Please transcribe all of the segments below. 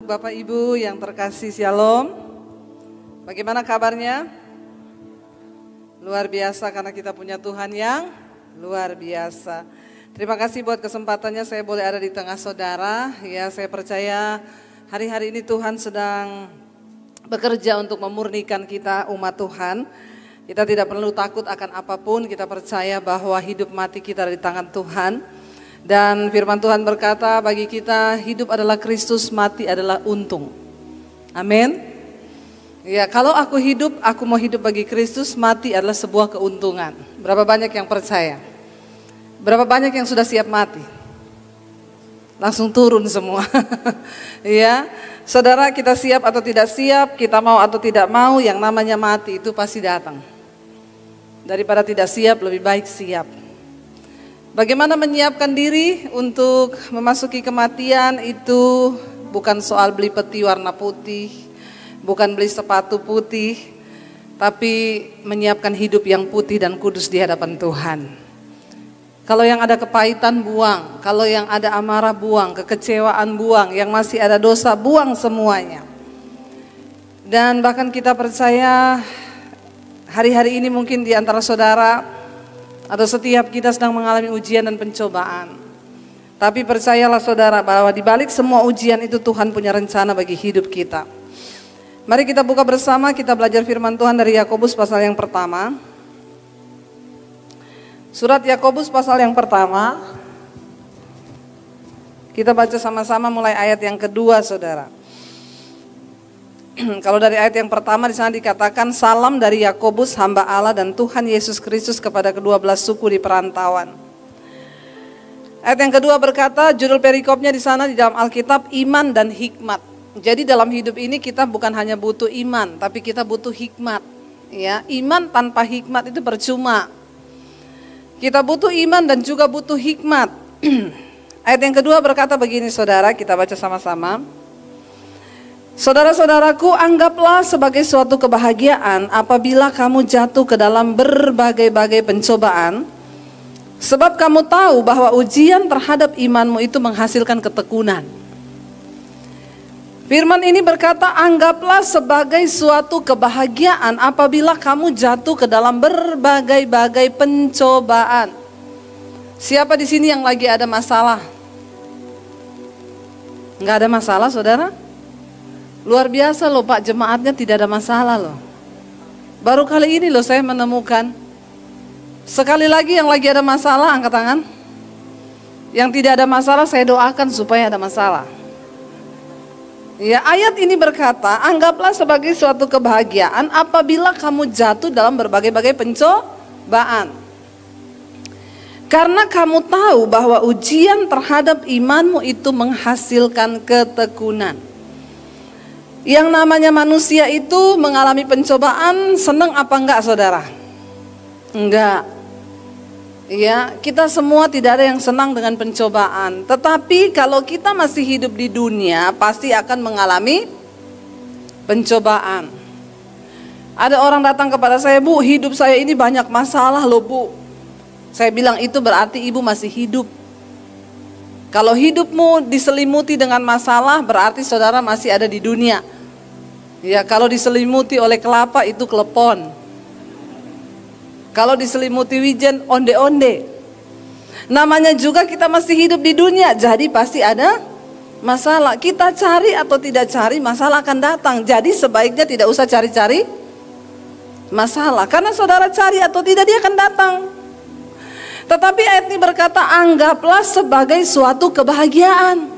Bapak Ibu yang terkasih, Shalom. Bagaimana kabarnya? Luar biasa karena kita punya Tuhan yang luar biasa. Terima kasih buat kesempatannya saya boleh ada di tengah saudara. Ya, saya percaya hari-hari ini Tuhan sedang bekerja untuk memurnikan kita umat Tuhan. Kita tidak perlu takut akan apapun, kita percaya bahwa hidup mati kita ada di tangan Tuhan. Dan firman Tuhan berkata bagi kita hidup adalah Kristus, mati adalah untung. Amin. Ya, kalau aku hidup, aku mau hidup bagi Kristus, mati adalah sebuah keuntungan. Berapa banyak yang percaya? Berapa banyak yang sudah siap mati? Langsung turun semua. Ya, saudara, kita siap atau tidak siap, kita mau atau tidak mau, yang namanya mati itu pasti datang. Daripada tidak siap, lebih baik siap. Bagaimana menyiapkan diri untuk memasuki kematian itu bukan soal beli peti warna putih, bukan beli sepatu putih, tapi menyiapkan hidup yang putih dan kudus di hadapan Tuhan. Kalau yang ada kepahitan buang, kalau yang ada amarah buang, kekecewaan buang, yang masih ada dosa buang semuanya. Dan bahkan kita percaya hari-hari ini mungkin di antara saudara atau setiap kita sedang mengalami ujian dan pencobaan. Tapi percayalah saudara bahwa di balik semua ujian itu Tuhan punya rencana bagi hidup kita. Mari kita buka bersama, kita belajar firman Tuhan dari Yakobus pasal yang pertama. Surat Yakobus pasal yang pertama. Kita baca sama-sama mulai ayat yang kedua, saudara. Kalau dari ayat yang pertama di sana dikatakan salam dari Yakobus hamba Allah dan Tuhan Yesus Kristus kepada ke-12 suku di perantauan. Ayat yang kedua berkata, judul perikopnya di sana di dalam Alkitab iman dan hikmat. Jadi dalam hidup ini kita bukan hanya butuh iman, tapi kita butuh hikmat. Ya, iman tanpa hikmat itu percuma. Kita butuh iman dan juga butuh hikmat. Ayat yang kedua berkata begini saudara, kita baca sama-sama. Saudara-saudaraku, anggaplah sebagai suatu kebahagiaan apabila kamu jatuh ke dalam berbagai-bagai pencobaan, sebab kamu tahu bahwa ujian terhadap imanmu itu menghasilkan ketekunan. Firman ini berkata, anggaplah sebagai suatu kebahagiaan apabila kamu jatuh ke dalam berbagai-bagai pencobaan. Siapa di sini yang lagi ada masalah? Enggak ada masalah, saudara? Luar biasa loh Pak, jemaatnya tidak ada masalah loh. Baru kali ini loh saya menemukan. Sekali lagi yang lagi ada masalah, angkat tangan. Yang tidak ada masalah saya doakan supaya ada masalah. Ya, ayat ini berkata, anggaplah sebagai suatu kebahagiaan apabila kamu jatuh dalam berbagai-bagai pencobaan. Karena kamu tahu bahwa ujian terhadap imanmu itu menghasilkan ketekunan. Yang namanya manusia itu mengalami pencobaan, senang apa enggak saudara? Enggak. Ya, kita semua tidak ada yang senang dengan pencobaan. Tetapi kalau kita masih hidup di dunia, pasti akan mengalami pencobaan. Ada orang datang kepada saya, Bu, hidup saya ini banyak masalah loh Bu. Saya bilang itu berarti ibu masih hidup. Kalau hidupmu diselimuti dengan masalah, berarti saudara masih ada di dunia. Ya, kalau diselimuti oleh kelapa itu klepon. Kalau diselimuti wijen, onde-onde. Namanya juga kita masih hidup di dunia, jadi pasti ada masalah. Kita cari atau tidak cari, masalah akan datang. Jadi sebaiknya tidak usah cari-cari masalah. Karena saudara cari atau tidak, dia akan datang. Tetapi ayat ini berkata, anggaplah sebagai suatu kebahagiaan.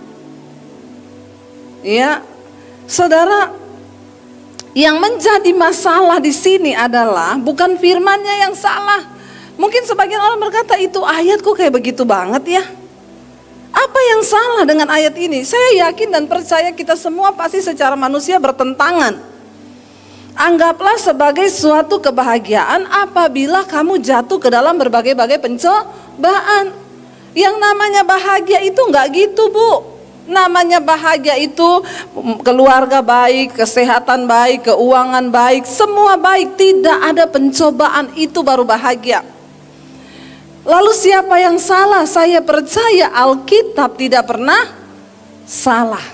Ya, saudara, yang menjadi masalah di sini adalah bukan firmannya yang salah. Mungkin sebagian orang berkata, itu ayat kok kayak begitu banget ya. Apa yang salah dengan ayat ini? Saya yakin dan percaya kita semua pasti secara manusia bertentangan. Anggaplah sebagai suatu kebahagiaan apabila kamu jatuh ke dalam berbagai-bagai pencobaan. Yang namanya bahagia itu enggak gitu Bu. Namanya bahagia itu keluarga baik, kesehatan baik, keuangan baik, semua baik. Tidak ada pencobaan, itu baru bahagia. Lalu siapa yang salah? Saya percaya Alkitab tidak pernah salah.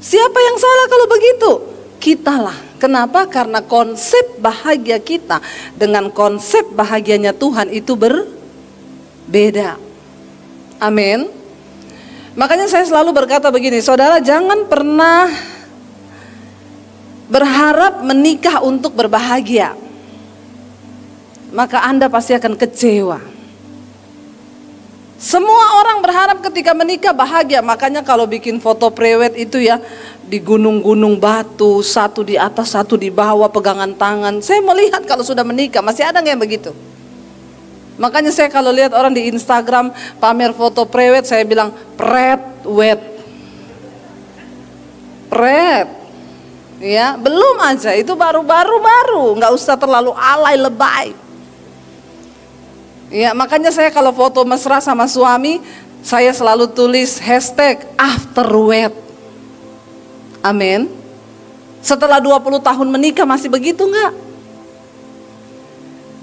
Siapa yang salah kalau begitu? Kitalah. Kenapa? Karena konsep bahagia kita dengan konsep bahagianya Tuhan itu berbeda. Amin. Makanya saya selalu berkata begini, saudara, jangan pernah berharap menikah untuk berbahagia. Maka Anda pasti akan kecewa. Semua orang berharap ketika menikah bahagia. Makanya kalau bikin foto prewed itu ya, di gunung-gunung batu, satu di atas, satu di bawah, pegangan tangan. Saya melihat kalau sudah menikah, masih ada nggak yang begitu? Makanya saya kalau lihat orang di Instagram pamer foto prewed, saya bilang prewed. Pret. Ya, belum aja, itu baru, nggak usah terlalu alay lebay. Ya, makanya saya kalau foto mesra sama suami, saya selalu tulis hashtag afterwed. Amin. Setelah 20 tahun menikah masih begitu enggak?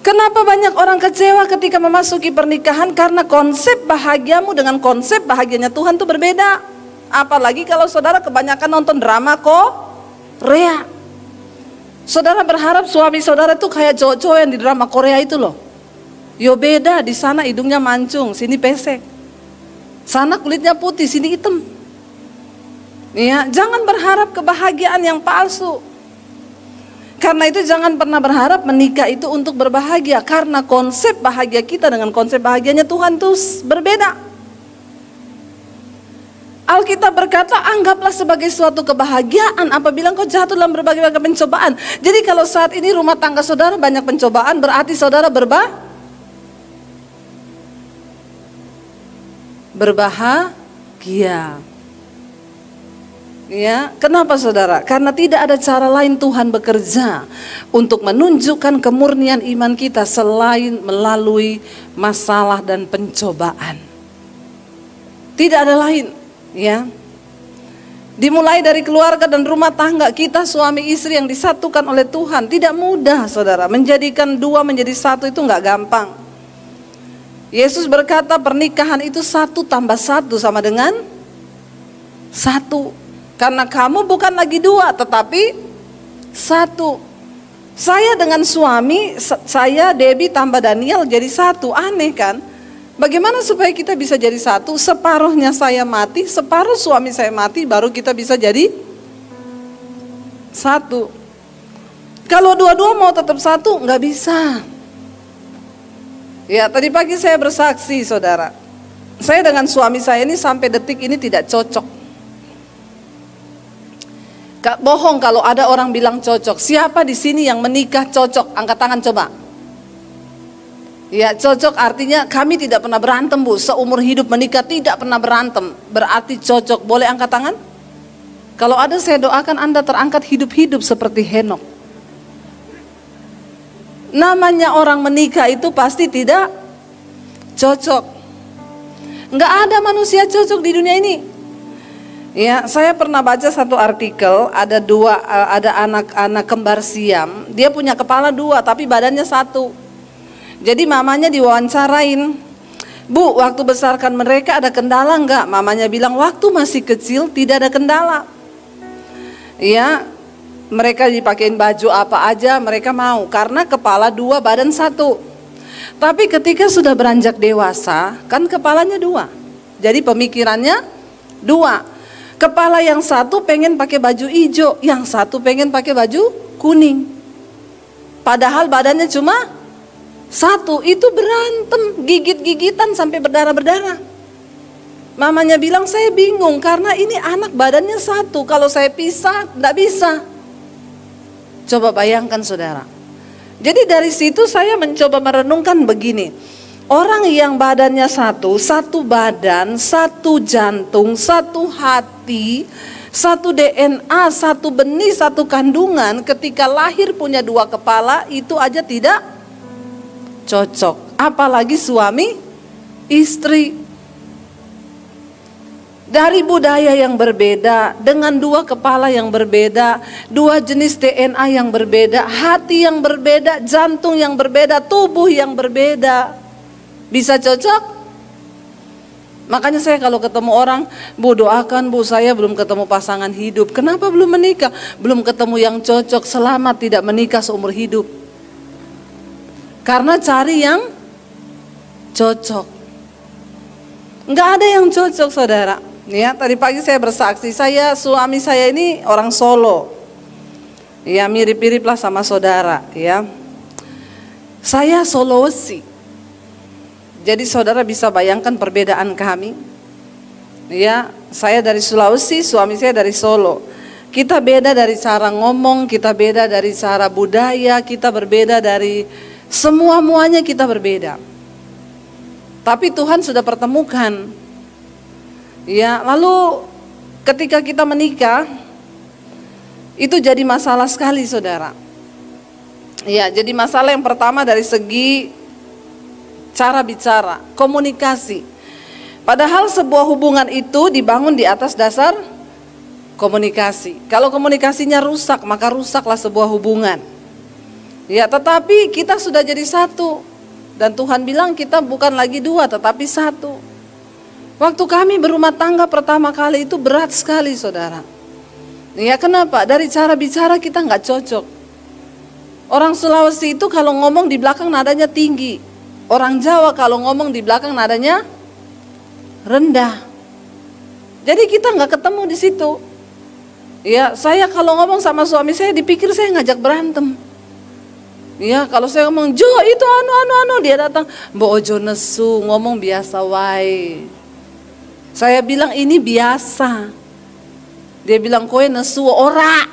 Kenapa banyak orang kecewa ketika memasuki pernikahan? Karena konsep bahagiamu dengan konsep bahagianya Tuhan itu berbeda. Apalagi kalau saudara kebanyakan nonton drama Korea. Saudara berharap suami saudara itu kayak cowok-cowok yang di drama Korea itu loh. Yo beda, di sana hidungnya mancung, sini pesek. Sana kulitnya putih, sini hitam. Ya, jangan berharap kebahagiaan yang palsu. Karena itu jangan pernah berharap menikah itu untuk berbahagia. Karena konsep bahagia kita dengan konsep bahagianya Tuhan itu berbeda. Alkitab berkata, anggaplah sebagai suatu kebahagiaan apabila engkau jatuh dalam berbagai pencobaan. Jadi kalau saat ini rumah tangga saudara banyak pencobaan, berarti saudara berbahagia. Ya, kenapa saudara? Karena tidak ada cara lain Tuhan bekerja untuk menunjukkan kemurnian iman kita selain melalui masalah dan pencobaan. Tidak ada lain, ya. Dimulai dari keluarga dan rumah tangga kita, suami istri yang disatukan oleh Tuhan. Tidak mudah saudara, menjadikan dua menjadi satu itu nggak gampang. Yesus berkata pernikahan itu 1 tambah 1 sama dengan 1. Karena kamu bukan lagi 2 tetapi 1. Saya dengan suami, saya Debbie tambah Daniel jadi 1. Aneh kan? Bagaimana supaya kita bisa jadi 1? Separuhnya saya mati, separuh suami saya mati, baru kita bisa jadi 1. Kalau dua-dua mau tetap 1 nggak bisa. Ya, tadi pagi saya bersaksi saudara, saya dengan suami saya ini sampai detik ini tidak cocok. Bohong kalau ada orang bilang cocok. Siapa di sini yang menikah cocok? Angkat tangan coba. Ya, cocok artinya kami tidak pernah berantem bu, seumur hidup menikah tidak pernah berantem, berarti cocok. Boleh angkat tangan? Kalau ada saya doakan Anda terangkat hidup-hidup seperti Henok. Namanya orang menikah itu pasti tidak cocok. Nggak ada manusia cocok di dunia ini. Ya, saya pernah baca satu artikel, ada anak-anak kembar Siam, dia punya kepala 2 tapi badannya 1. Jadi mamanya diwawancarain, Bu, waktu besarkan mereka ada kendala nggak? Mamanya bilang waktu masih kecil tidak ada kendala. Ya, mereka dipakein baju apa aja mereka mau karena kepala 2 badan 1. Tapi ketika sudah beranjak dewasa kan kepalanya 2. Jadi pemikirannya 2. Kepala yang 1 pengen pakai baju hijau, yang 1 pengen pakai baju kuning. Padahal badannya cuma 1. Itu berantem, gigit-gigitan sampai berdarah-berdarah. Mamanya bilang saya bingung karena ini anak badannya 1. Kalau saya pisah enggak bisa. Coba bayangkan saudara. Jadi dari situ saya mencoba merenungkan begini. Orang yang badannya 1 badan, 1 jantung, 1 hati, 1 DNA, 1 benih, 1 kandungan, ketika lahir punya 2 kepala, itu aja tidak cocok. Apalagi suami, istri. Dari budaya yang berbeda, dengan 2 kepala yang berbeda, 2 jenis DNA yang berbeda, hati yang berbeda, jantung yang berbeda, tubuh yang berbeda. Bisa cocok? Makanya saya kalau ketemu orang, Bu doakan Bu, saya belum ketemu pasangan hidup. Kenapa belum menikah? Belum ketemu yang cocok, selamat tidak menikah seumur hidup. Karena cari yang cocok. Enggak ada yang cocok saudara. Ya, tadi pagi saya bersaksi, suami saya ini orang Solo. Ya, mirip-mirip lah sama saudara ya. Saya Sulawesi. Jadi saudara bisa bayangkan perbedaan kami. Ya, saya dari Sulawesi, suami saya dari Solo. Kita beda dari cara ngomong, kita beda dari cara budaya, kita berbeda dari semua-muanya kita berbeda. Tapi Tuhan sudah pertemukan. Ya, lalu ketika kita menikah, itu jadi masalah sekali saudara. Ya, jadi masalah yang pertama dari segi cara bicara, komunikasi. Padahal sebuah hubungan itu dibangun di atas dasar komunikasi. Kalau komunikasinya rusak, maka rusaklah sebuah hubungan. Ya, tetapi kita sudah jadi satu. Dan Tuhan bilang kita bukan lagi dua, tetapi satu. Waktu kami berumah tangga pertama kali itu berat sekali saudara. Ya, kenapa? Dari cara bicara kita nggak cocok. Orang Sulawesi itu kalau ngomong di belakang nadanya tinggi. Orang Jawa kalau ngomong di belakang nadanya rendah. Jadi kita nggak ketemu di situ. Ya, saya kalau ngomong sama suami saya dipikir saya ngajak berantem. Ya, kalau saya ngomong Jo itu anu dia datang, Mbok ojo nesu, ngomong biasa wae. Saya bilang ini biasa. Dia bilang kowe nesu ora.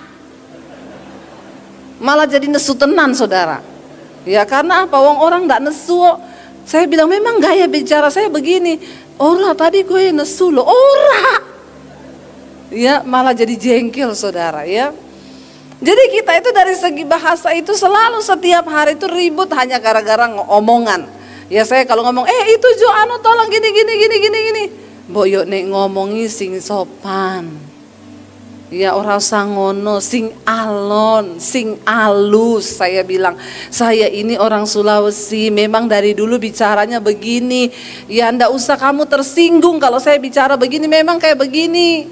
Malah jadi nesu tenan saudara. Ya karena apa? Orang nggak nesu. Saya bilang memang gaya bicara saya begini. Ora tadi gue nesu lo. Ora. Ya malah jadi jengkel saudara ya. Jadi kita itu dari segi bahasa itu selalu setiap hari itu ribut hanya gara-gara omongan. Ya saya kalau ngomong itu Jo anu tolong gini. Boyo nek ngomongi sing sopan. Ya orang sangono, sing alon, sing alus. Saya bilang, saya ini orang Sulawesi, memang dari dulu bicaranya begini. Ya ndak usah kamu tersinggung kalau saya bicara begini, memang kayak begini.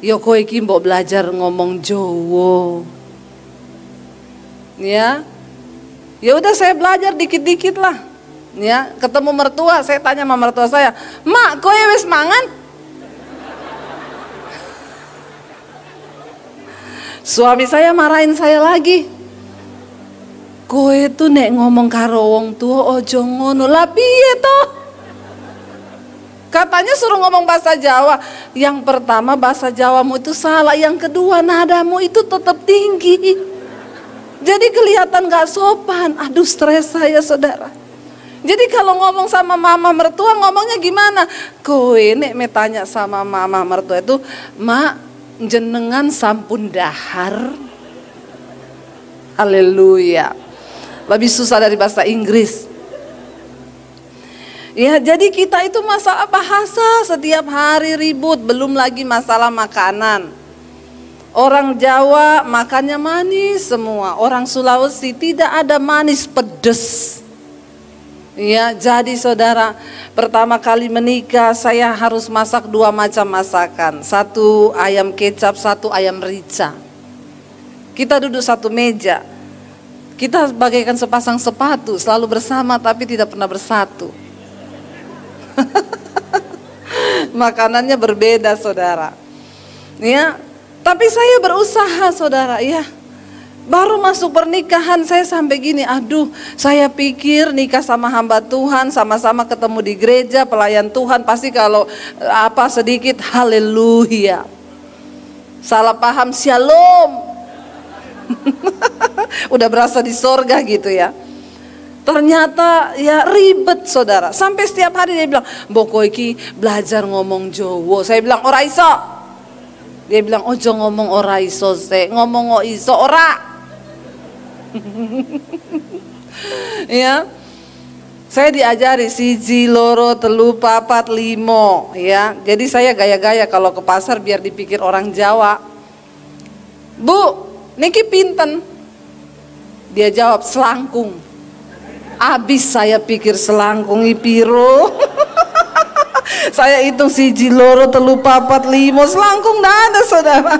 Yo kowe iki mbok belajar ngomong Jowo. Ya. Ya udah saya belajar dikit-dikit lah. Ya, ketemu mertua, saya tanya sama mertua saya, "Mak, kowe wis mangan?" Suami saya marahin saya lagi. Kowe tuh nek ngomong karo wong tua ojo ngono. Lah piye toh? Katanya suruh ngomong bahasa Jawa. Yang pertama bahasa Jawamu itu salah, yang kedua nadamu itu tetap tinggi. Jadi kelihatan gak sopan. Aduh stres saya saudara. Jadi kalau ngomong sama mama mertua ngomongnya gimana? Kowe nek me tanya sama mama mertua itu, "Mak, jenengan sampun dahar." Haleluya. Lebih susah dari bahasa Inggris. Ya, jadi kita itu masalah bahasa setiap hari ribut, belum lagi masalah makanan. Orang Jawa makannya manis semua, orang Sulawesi tidak ada manis, pedes. Ya, jadi saudara, pertama kali menikah saya harus masak 2 macam masakan. 1 ayam kecap, 1 ayam rica. Kita duduk satu meja. Kita bagaikan sepasang sepatu, selalu bersama tapi tidak pernah bersatu. Makanannya berbeda saudara. Ya, tapi saya berusaha saudara ya. Baru masuk pernikahan saya sampai gini, aduh saya pikir nikah sama hamba Tuhan, sama-sama ketemu di gereja, pelayan Tuhan, pasti kalau apa sedikit haleluya. Salah paham shalom. Udah berasa di sorga gitu ya. Ternyata ya ribet saudara. Sampai setiap hari dia bilang, "Mbok iki belajar ngomong Jawa." Saya bilang, "Ora iso." Dia bilang, "Ojo ngomong ora iso se, ngomong o iso ora." Ya, saya diajari 1, 2, 3, 4, 5 ya. Jadi saya gaya-gaya kalau ke pasar biar dipikir orang Jawa. "Bu, niki pinten?" Dia jawab, "Selangkung." Abis saya pikir selangkung piro. Saya hitung siji loro telu papat limo selangkung nggak ada saudara.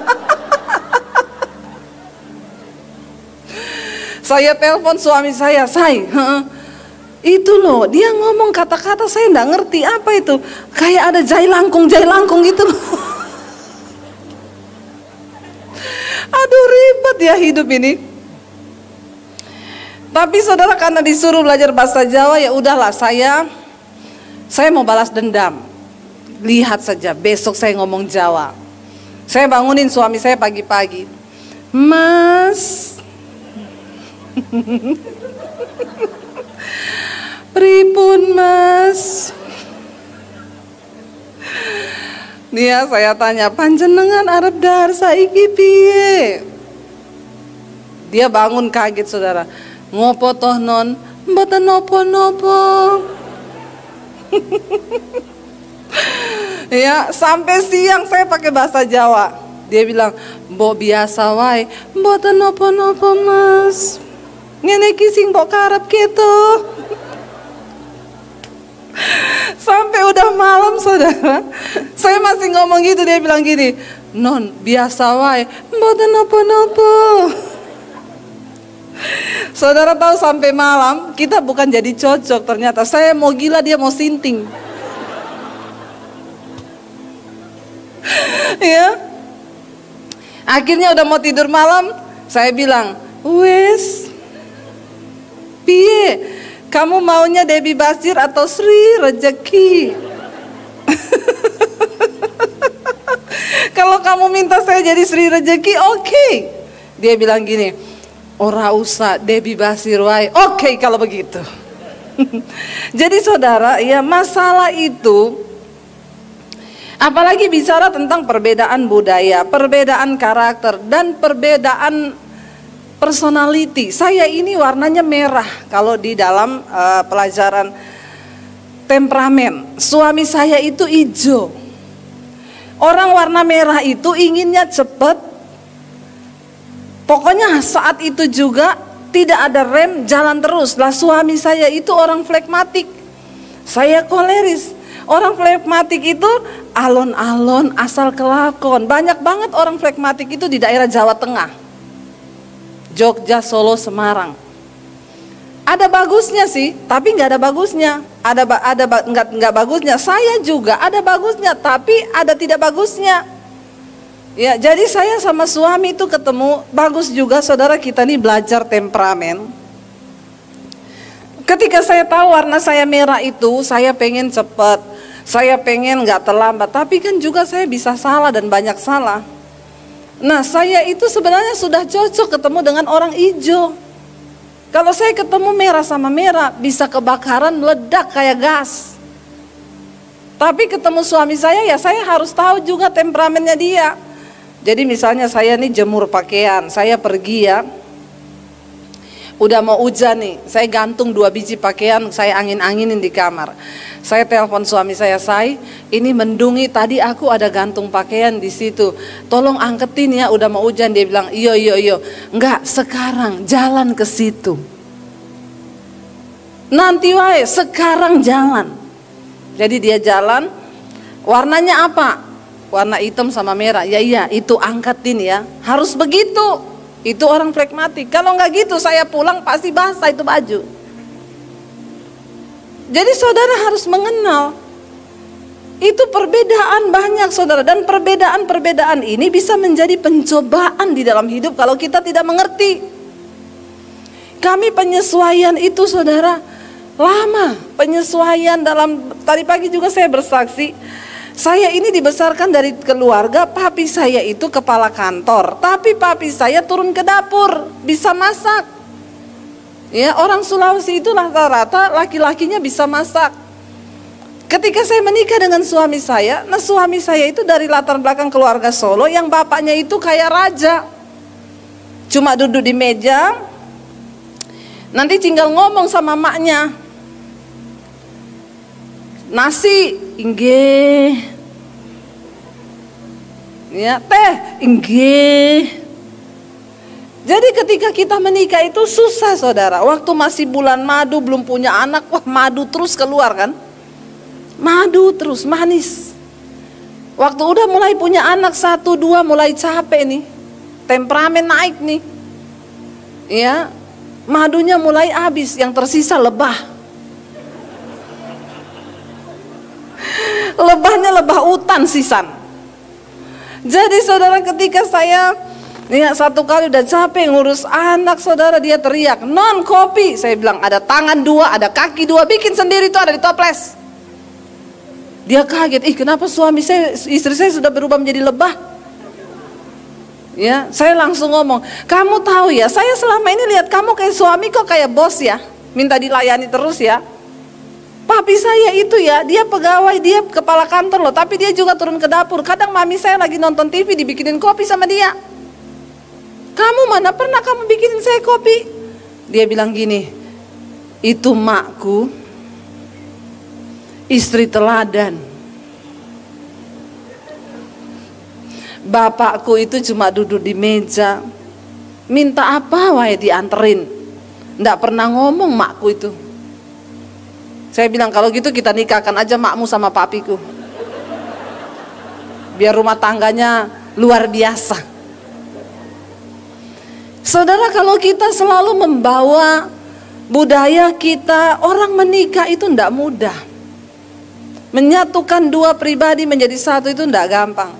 Saya telepon suami saya, itu loh dia ngomong kata-kata saya nggak ngerti apa itu, kayak ada jai langkung gitu loh. Aduh ribet ya hidup ini. Tapi saudara karena disuruh belajar bahasa Jawa, ya udahlah saya mau balas dendam. Lihat saja besok saya ngomong Jawa. Saya bangunin suami saya pagi-pagi, Mas, pripun Mas? Dia saya tanya, panjenengan arep dahar saiki piye? Dia bangun kaget saudara. Ngopo toh non? Mboten nopo-nopo. Ya sampai siang saya pakai bahasa Jawa. Dia bilang, mbok biasa wae, mboten nopo-nopo Mas. Ngene iki sing mbok karep gitu. Sampai udah malam saudara, saya masih ngomong gitu. Dia bilang gini, non biasa wae, mboten nopo-nopo. Saudara tahu sampai malam kita bukan jadi cocok, ternyata saya mau gila dia mau sinting. Ya, akhirnya udah mau tidur malam, saya bilang, wes, piye? Kamu maunya Debbie Basir atau Sri Rezeki? Kalau kamu minta saya jadi Sri Rezeki, oke. Dia bilang gini, ora usah Debbie Basir wae. Oke kalau begitu. Jadi saudara, ya masalah itu, apalagi bicara tentang perbedaan budaya, perbedaan karakter, dan perbedaan personality. Saya ini warnanya merah kalau di dalam pelajaran temperamen. Suami saya itu hijau. Orang warna merah itu inginnya cepat. Pokoknya saat itu juga tidak ada rem, jalan terus. Lah suami saya itu orang flegmatik. Saya koleris. Orang flegmatik itu alon-alon asal kelakon. Banyak banget orang flegmatik itu di daerah Jawa Tengah. Jogja, Solo, Semarang. Ada bagusnya sih, tapi nggak ada bagusnya. Nggak bagusnya. Saya juga ada bagusnya, tapi ada tidak bagusnya. Ya, jadi saya sama suami itu ketemu, bagus juga saudara kita nih belajar temperamen. Ketika saya tahu warna saya merah itu, saya pengen cepat, saya pengen nggak terlambat, tapi kan juga saya bisa salah dan banyak salah. Nah saya itu sebenarnya sudah cocok ketemu dengan orang hijau. Kalau saya ketemu merah sama merah bisa kebakaran meledak kayak gas. Tapi ketemu suami saya ya saya harus tahu juga temperamennya dia. Jadi misalnya saya nih jemur pakaian, saya pergi ya, udah mau hujan nih, saya gantung 2 biji pakaian, saya angin-anginin di kamar. Saya telepon suami saya, ini mendungi, tadi aku ada gantung pakaian di situ, tolong angketin ya, udah mau hujan. Dia bilang, iyo, enggak, sekarang jalan ke situ. Nanti wae, sekarang jalan. Jadi dia jalan, warnanya apa? Warna hitam sama merah, ya iya, itu angketin ya, harus begitu. Itu orang flegmatik. Kalau nggak gitu saya pulang pasti basah itu baju. Jadi saudara harus mengenal itu perbedaan banyak saudara, dan perbedaan ini bisa menjadi pencobaan di dalam hidup kalau kita tidak mengerti. Kami penyesuaian itu saudara lama, penyesuaian dalam, tadi pagi juga saya bersaksi. Saya ini dibesarkan dari keluarga, papi saya itu kepala kantor, tapi papi saya turun ke dapur, bisa masak. Ya, orang Sulawesi itu rata-rata laki-lakinya bisa masak. Ketika saya menikah dengan suami saya, nah suami saya itu dari latar belakang keluarga Solo yang bapaknya itu kayak raja. Cuma duduk di meja, nanti tinggal ngomong sama maknya. Nasi, inggih. Ya, teh, inggih. Jadi ketika kita menikah itu susah saudara. Waktu masih bulan madu belum punya anak, wah madu terus keluar kan. Madu terus, manis. Waktu udah mulai punya anak 1, 2 mulai capek nih. Temperamen naik nih. Ya, madunya mulai habis, yang tersisa lebah. Lebahnya lebah hutan sisan. Jadi saudara, ketika saya satu kali udah capek ngurus anak, saudara, dia teriak, "Non, kopi." Saya bilang, ada tangan 2, ada kaki 2, bikin sendiri tuh, ada di toples. Dia kaget, kenapa istri saya sudah berubah menjadi lebah? Ya, saya langsung ngomong, "Kamu tahu ya, saya selama ini lihat kamu kayak suami kok kayak bos ya, minta dilayani terus ya. Papi saya itu ya, dia pegawai, dia kepala kantor loh, tapi dia juga turun ke dapur. Kadang mami saya lagi nonton TV dibikinin kopi sama dia. Kamu mana pernah kamu bikinin saya kopi?" Dia bilang gini, "Itu makku, istri teladan. Bapakku itu cuma duduk di meja, minta apa wae dianterin. Nggak pernah ngomong makku itu." Saya bilang, "Kalau gitu kita nikahkan aja makmu sama papiku, biar rumah tangganya luar biasa." Saudara, kalau kita selalu membawa budaya kita, orang menikah itu nggak mudah. Menyatukan 2 pribadi menjadi satu itu nggak gampang.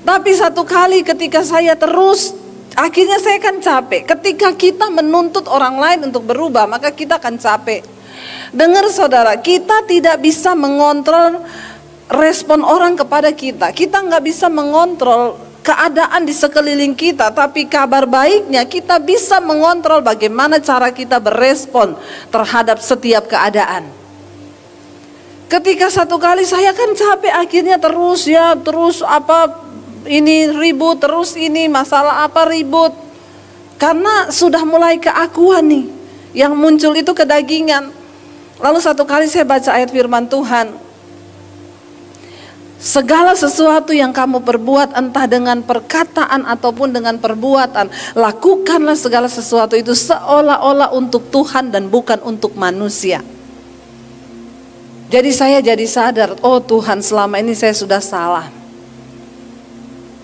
Tapi satu kali ketika saya terus, akhirnya saya kan capek. Ketika kita menuntut orang lain untuk berubah, maka kita akan capek. Dengar saudara, kita tidak bisa mengontrol respon orang kepada kita. Kita nggak bisa mengontrol keadaan di sekeliling kita. Tapi kabar baiknya kita bisa mengontrol bagaimana cara kita berespon terhadap setiap keadaan. Ketika satu kali saya kan capek, akhirnya terus ini ribut, terus ini masalah apa ribut. Karena sudah mulai keakuan nih, yang muncul itu kedagingan. Lalu satu kali saya baca ayat firman Tuhan, "Segala sesuatu yang kamu perbuat, entah dengan perkataan ataupun dengan perbuatan, lakukanlah segala sesuatu itu seolah-olah untuk Tuhan dan bukan untuk manusia." Jadi saya jadi sadar, oh Tuhan, selama ini saya sudah salah.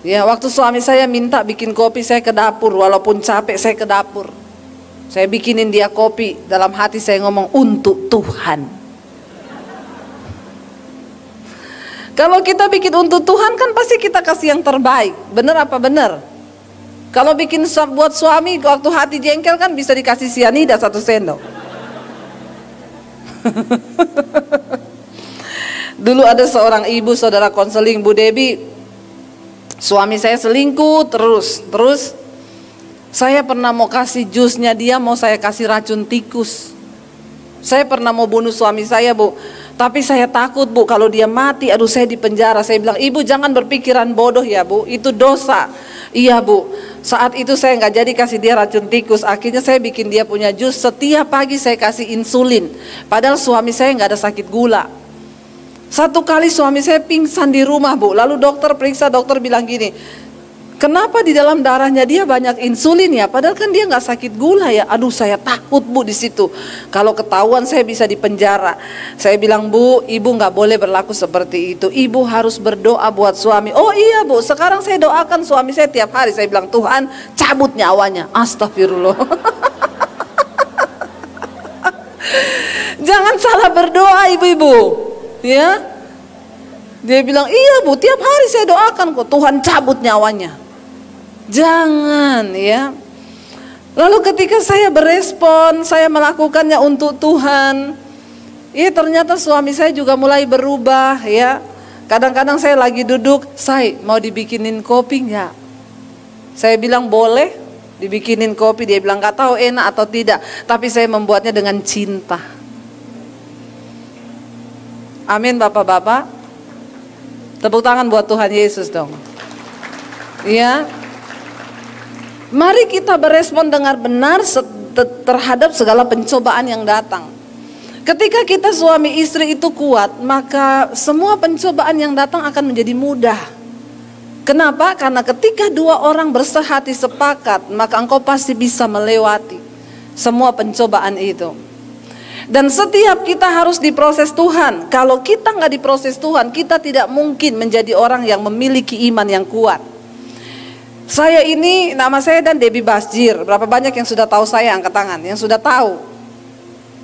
Ya, waktu suami saya minta bikin kopi, saya ke dapur, walaupun capek saya ke dapur. Saya bikinin dia kopi, dalam hati saya ngomong, untuk Tuhan. Kalau kita bikin untuk Tuhan kan pasti kita kasih yang terbaik. Bener apa bener? Kalau bikin buat suami, waktu hati jengkel kan bisa dikasih sianida 1 sendok. Dulu ada seorang ibu, saudara konseling, Bu Debi, suami saya selingkuh terus. Saya pernah mau kasih jusnya dia, mau saya kasih racun tikus. Saya pernah mau bunuh suami saya, Bu. Tapi saya takut, Bu, kalau dia mati, aduh saya di penjara. Saya bilang, "Ibu jangan berpikiran bodoh ya, Bu, itu dosa." "Iya, Bu." Saat itu saya nggak jadi kasih dia racun tikus. Akhirnya saya bikin dia punya jus. Setiap pagi saya kasih insulin. Padahal suami saya nggak ada sakit gula. Satu kali suami saya pingsan di rumah, Bu. Lalu dokter periksa, dokter bilang gini, "Kenapa di dalam darahnya dia banyak insulin ya? Padahal kan dia nggak sakit gula ya." Aduh saya takut, Bu, di situ. Kalau ketahuan saya bisa di penjara. Saya bilang, "Bu, ibu nggak boleh berlaku seperti itu. Ibu harus berdoa buat suami." "Oh iya, Bu, sekarang saya doakan suami saya tiap hari." Saya bilang, "Tuhan, cabut nyawanya." Astagfirullah. Jangan salah berdoa, ibu-ibu. Ya, dia bilang, "Iya, Bu, tiap hari saya doakan kok, Tuhan cabut nyawanya." Jangan, ya. Lalu ketika saya berespon, saya melakukannya untuk Tuhan, ya ternyata suami saya juga mulai berubah, ya. Kadang-kadang saya lagi duduk, "Say, mau dibikinin kopi nggak?" Saya bilang, "Boleh dibikinin kopi." Dia bilang, "Nggak tahu enak atau tidak, tapi saya membuatnya dengan cinta." Amin, Bapak-bapak. Tepuk tangan buat Tuhan Yesus dong. Ya. Mari kita berespon dengan benar terhadap segala pencobaan yang datang. Ketika kita suami istri itu kuat, maka semua pencobaan yang datang akan menjadi mudah. Kenapa? Karena ketika 2 orang bersehati sepakat, maka engkau pasti bisa melewati semua pencobaan itu. Dan setiap kita harus diproses Tuhan. Kalau kita nggak diproses Tuhan, kita tidak mungkin menjadi orang yang memiliki iman yang kuat. Saya ini, nama saya dan Debbie Basjir. Berapa banyak yang sudah tahu saya? Angkat tangan. Yang sudah tahu.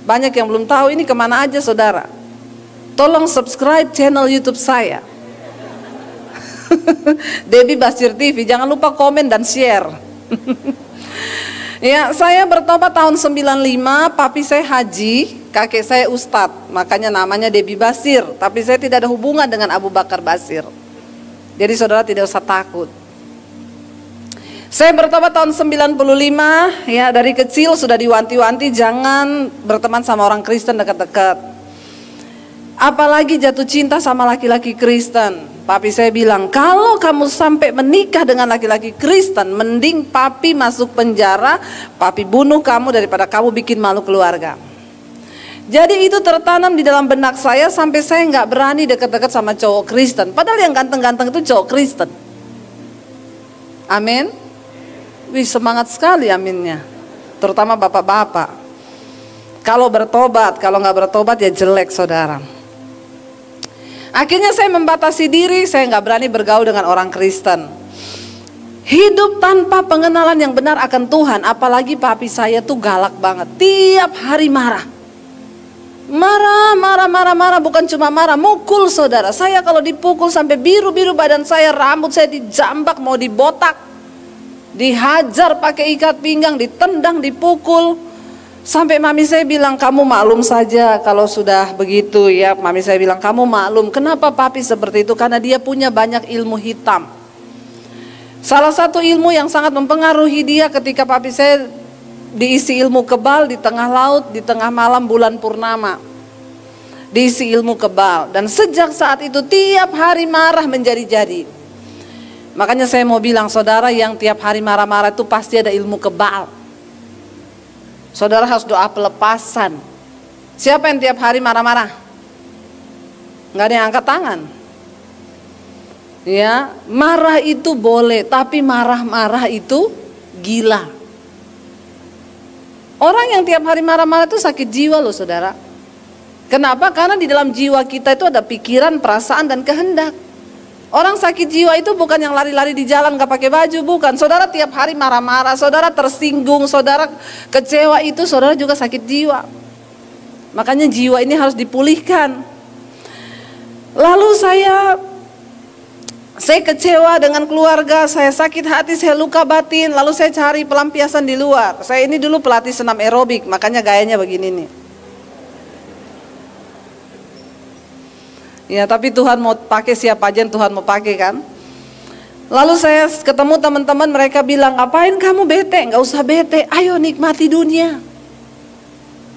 Banyak yang belum tahu, ini kemana aja saudara? Tolong subscribe channel YouTube saya. Debbie Basjir TV. Jangan lupa komen dan share. Ya, saya bertobat tahun 95, papi saya haji, kakek saya ustadz, makanya namanya Debbie Basir. Tapi saya tidak ada hubungan dengan Abu Bakar Basir. Jadi saudara tidak usah takut. Saya bertobat tahun 95, ya dari kecil sudah diwanti-wanti jangan berteman sama orang Kristen dekat-dekat. Apalagi jatuh cinta sama laki-laki Kristen. Papi saya bilang, kalau kamu sampai menikah dengan laki-laki Kristen, mending papi masuk penjara, papi bunuh kamu daripada kamu bikin malu keluarga. Jadi itu tertanam di dalam benak saya sampai saya nggak berani dekat-dekat sama cowok Kristen. Padahal yang ganteng-ganteng itu cowok Kristen. Amin. Wih, semangat sekali aminnya. Terutama bapak-bapak. Kalau bertobat, kalau nggak bertobat ya jelek saudara. Akhirnya saya membatasi diri, saya nggak berani bergaul dengan orang Kristen. Hidup tanpa pengenalan yang benar akan Tuhan, apalagi papi saya tuh galak banget. Tiap hari marah. Marah, bukan cuma marah, mukul saudara. Saya kalau dipukul sampai biru-biru badan saya, rambut saya dijambak, mau dibotak. Dihajar pakai ikat pinggang, ditendang, dipukul. Sampai mami saya bilang, kamu maklum saja kalau sudah begitu ya. Mami saya bilang, kamu maklum. Kenapa papi seperti itu? Karena dia punya banyak ilmu hitam. Salah satu ilmu yang sangat mempengaruhi dia ketika papi saya diisi ilmu kebal di tengah laut, di tengah malam bulan purnama. Diisi ilmu kebal. Dan sejak saat itu tiap hari marah menjadi-jadi. Makanya saya mau bilang, saudara yang tiap hari marah-marah itu pasti ada ilmu kebal. Saudara harus doa pelepasan. Siapa yang tiap hari marah-marah? Nggak ada yang angkat tangan. Ya, marah itu boleh, tapi marah-marah itu gila. Orang yang tiap hari marah-marah itu sakit jiwa loh saudara. Kenapa? Karena di dalam jiwa kita itu ada pikiran, perasaan, dan kehendak. Orang sakit jiwa itu bukan yang lari-lari di jalan gak pakai baju, bukan. Saudara tiap hari marah-marah, saudara tersinggung, saudara kecewa, itu saudara juga sakit jiwa. Makanya jiwa ini harus dipulihkan. Lalu saya kecewa dengan keluarga, saya sakit hati, saya luka batin. Lalu saya cari pelampiasan di luar. Saya ini dulu pelatih senam aerobik, makanya gayanya begini nih. Ya, tapi Tuhan mau pakai siapa aja yang Tuhan mau pakai kan. Lalu saya ketemu teman-teman, mereka bilang, ngapain kamu bete? Nggak usah bete, ayo nikmati dunia.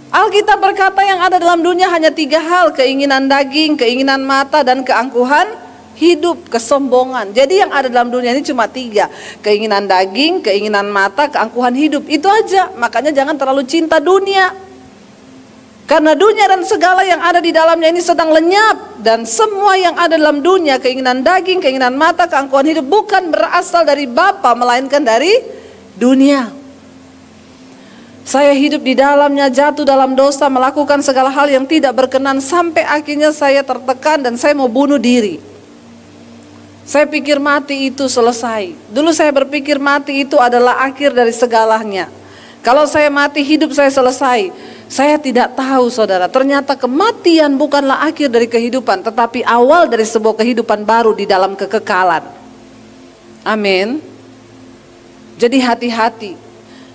Alkitab berkata yang ada dalam dunia hanya 3 hal, keinginan daging, keinginan mata, dan keangkuhan hidup, kesombongan. Jadi yang ada dalam dunia ini cuma 3, keinginan daging, keinginan mata, keangkuhan hidup. Itu aja, makanya jangan terlalu cinta dunia. Karena dunia dan segala yang ada di dalamnya ini sedang lenyap. Dan semua yang ada dalam dunia, keinginan daging, keinginan mata, keangkuhan hidup, bukan berasal dari Bapa, melainkan dari dunia. Saya hidup di dalamnya, jatuh dalam dosa, melakukan segala hal yang tidak berkenan, sampai akhirnya saya tertekan dan saya mau bunuh diri. Saya pikir mati itu selesai. Dulu saya berpikir mati itu adalah akhir dari segalanya. Kalau saya mati, hidup saya selesai. Saya tidak tahu saudara, ternyata kematian bukanlah akhir dari kehidupan, tetapi awal dari sebuah kehidupan baru di dalam kekekalan. Amin. Jadi hati-hati,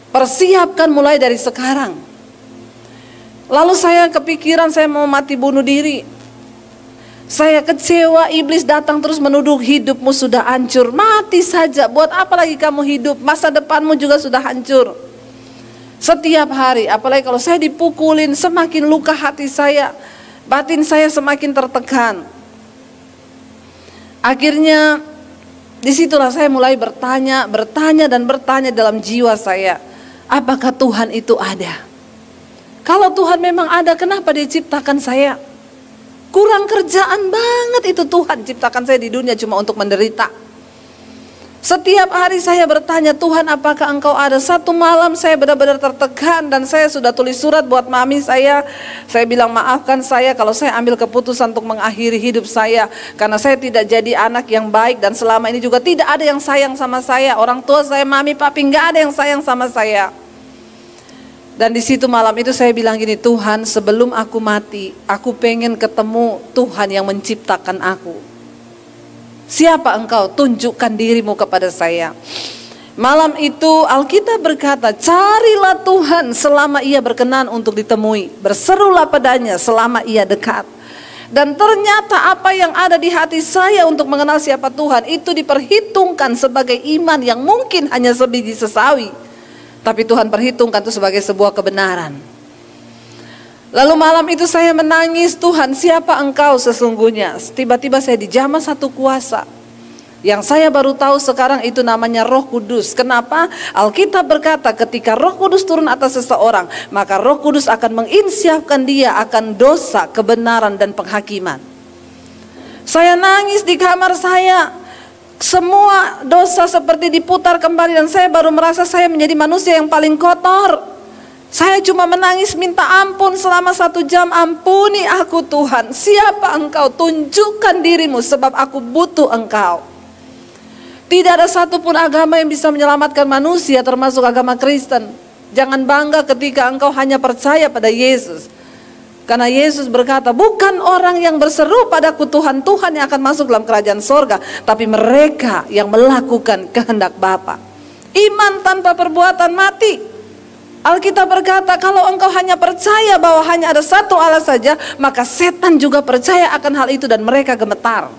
persiapkan mulai dari sekarang. Lalu saya kepikiran saya mau mati bunuh diri. Saya kecewa, iblis datang terus menuduh, hidupmu sudah hancur, mati saja, buat apa lagi kamu hidup, masa depanmu juga sudah hancur. Setiap hari, apalagi kalau saya dipukulin, semakin luka hati saya, batin saya semakin tertekan. Akhirnya disitulah saya mulai bertanya dalam jiwa saya, apakah Tuhan itu ada? Kalau Tuhan memang ada, kenapa Dia ciptakan saya? Kurang kerjaan banget itu Tuhan ciptakan saya di dunia cuma untuk menderita. Setiap hari saya bertanya, Tuhan apakah Engkau ada? Satu malam saya benar-benar tertekan dan saya sudah tulis surat buat mami saya. Saya bilang maafkan saya kalau saya ambil keputusan untuk mengakhiri hidup saya. Karena saya tidak jadi anak yang baik dan selama ini juga tidak ada yang sayang sama saya. Orang tua saya, mami, papi, nggak ada yang sayang sama saya. Dan di situ malam itu saya bilang gini, Tuhan sebelum aku mati, aku pengen ketemu Tuhan yang menciptakan aku. Siapa Engkau? Tunjukkan dirimu kepada saya. Malam itu Alkitab berkata, carilah Tuhan selama ia berkenan untuk ditemui. Berserulah padanya selama ia dekat. Dan ternyata apa yang ada di hati saya untuk mengenal siapa Tuhan, itu diperhitungkan sebagai iman yang mungkin hanya sebiji sesawi. Tapi Tuhan perhitungkan itu sebagai sebuah kebenaran. Lalu malam itu saya menangis, Tuhan siapa Engkau sesungguhnya? Tiba-tiba saya dijamah satu kuasa. Yang saya baru tahu sekarang itu namanya Roh Kudus. Kenapa? Alkitab berkata ketika Roh Kudus turun atas seseorang, maka Roh Kudus akan menginsyafkan dia akan dosa, kebenaran dan penghakiman. Saya nangis di kamar saya. Semua dosa seperti diputar kembali dan saya baru merasa saya menjadi manusia yang paling kotor. Saya cuma menangis minta ampun selama 1 jam. Ampuni aku Tuhan. Siapa Engkau? Tunjukkan dirimu sebab aku butuh Engkau. Tidak ada satupun agama yang bisa menyelamatkan manusia termasuk agama Kristen. Jangan bangga ketika engkau hanya percaya pada Yesus. Karena Yesus berkata, bukan orang yang berseru padaku Tuhan, Tuhan yang akan masuk dalam kerajaan sorga. Tapi mereka yang melakukan kehendak Bapa. Iman tanpa perbuatan mati. Alkitab berkata kalau engkau hanya percaya bahwa hanya ada satu Allah saja, maka setan juga percaya akan hal itu dan mereka gemetar.